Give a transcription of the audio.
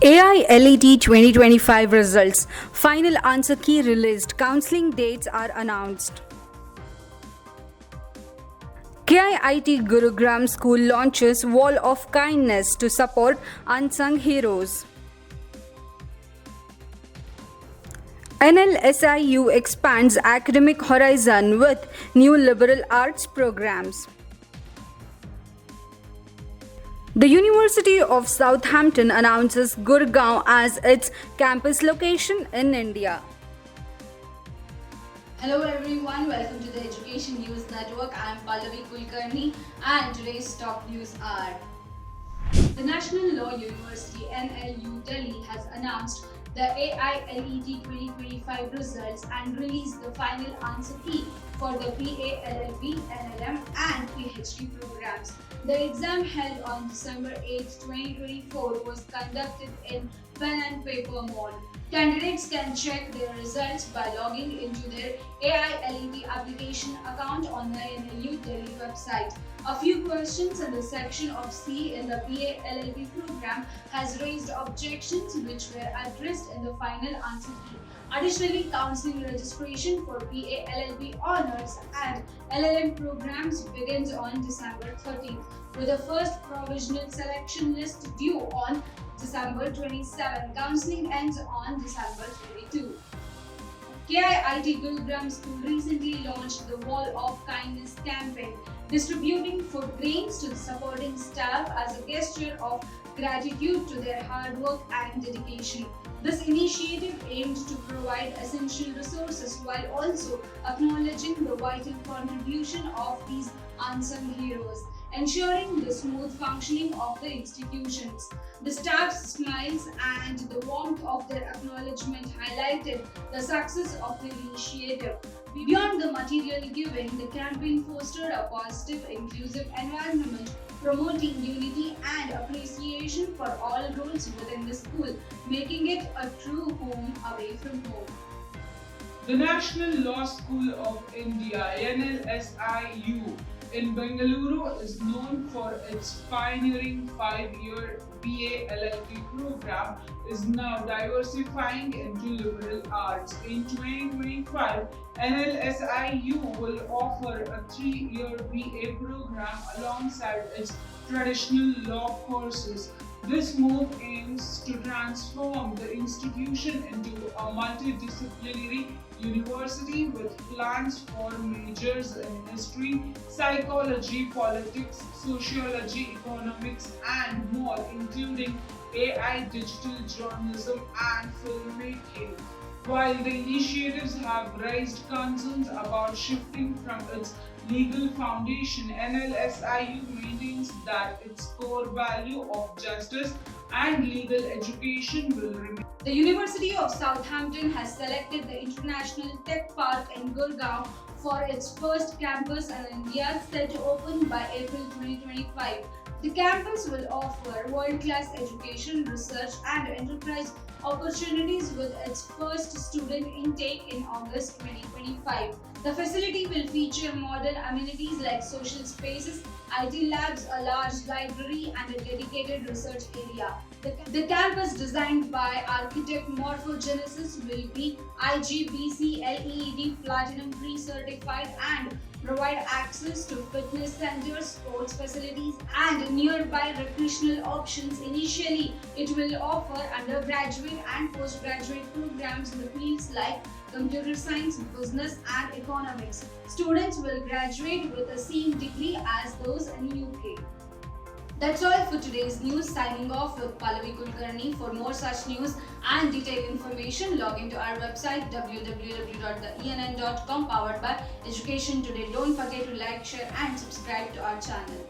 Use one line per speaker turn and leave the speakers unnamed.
AILET 2025 results. Final answer key released. Counseling dates are announced. KIIT Gurugram School launches Wall of Kindness to support unsung heroes. NLSIU expands academic horizon with new liberal arts programs. The University of Southampton announces Gurgaon as its campus location in India.
Hello everyone, welcome to the Education News Network. I am Pallavi Kulkarni and today's top news are: the National Law University NLU Delhi has announced the AILET 2025 results and released the final answer key for the BA, LLB, NLM and PhD programs. The exam held on December 8, 2024 was conducted in pen and paper mode. Candidates can check their results by logging into their AILET application account on the NLU Delhi website. A few questions in the section of C in the BA LLB program has raised objections which were addressed in the final answer key. Additionally, counseling registration for BA LLB honors and LLM programs begins on December 13th, with the first provisional selection list due on December 27. Counseling ends on December 22. KIIT Gurugram School recently launched the Wall of Kindness campaign, distributing food grains to the supporting staff as a gesture of gratitude to their hard work and dedication. This initiative aimed to provide essential resources while also acknowledging the vital contribution of these unsung heroes, ensuring the smooth functioning of the institutions. The staff's smiles and the warmth of their acknowledgement highlighted the success of the initiative. Beyond the material giving, the campaign fostered a positive, inclusive environment, promoting unity and appreciation for all roles within the school, making it a true home away from home.
The National Law School of India (NLSIU) in Bengaluru is known for its pioneering 5-year BA LLB program, is now diversifying into liberal arts. In 2025, NLSIU will offer a 3-year BA program alongside its traditional law courses. This move aims to transform the institution into a multidisciplinary university with plans for majors in history, psychology, politics, sociology, economics, and more, including AI, digital journalism, and filmmaking. While the initiatives have raised concerns about shifting from its legal foundation, NLSIU maintains that its core value of justice and legal education will remain.
The University of Southampton has selected the International Tech Park in Gurgaon for its first campus in India, set to open by April 2025. The campus will offer world-class education, research and enterprise opportunities with its first student intake in August 2025. The facility will feature modern amenities like social spaces, IT labs, a large library and a dedicated research area. The campus, designed by architect Morphogenesis, will be IGBC LEED Platinum pre-certified and provide access to fitness centers, sports facilities and nearby recreational options. Initially, it will offer undergraduate and postgraduate programs in the fields like computer science, business and economics. Students will graduate with the same degree as those in UK. That's all for today's news. Signing off with Pallavi Kulkarni. For more such news and detailed information, log into our website www.theenn.com, powered by Education Today. Don't forget to like, share and subscribe to our channel.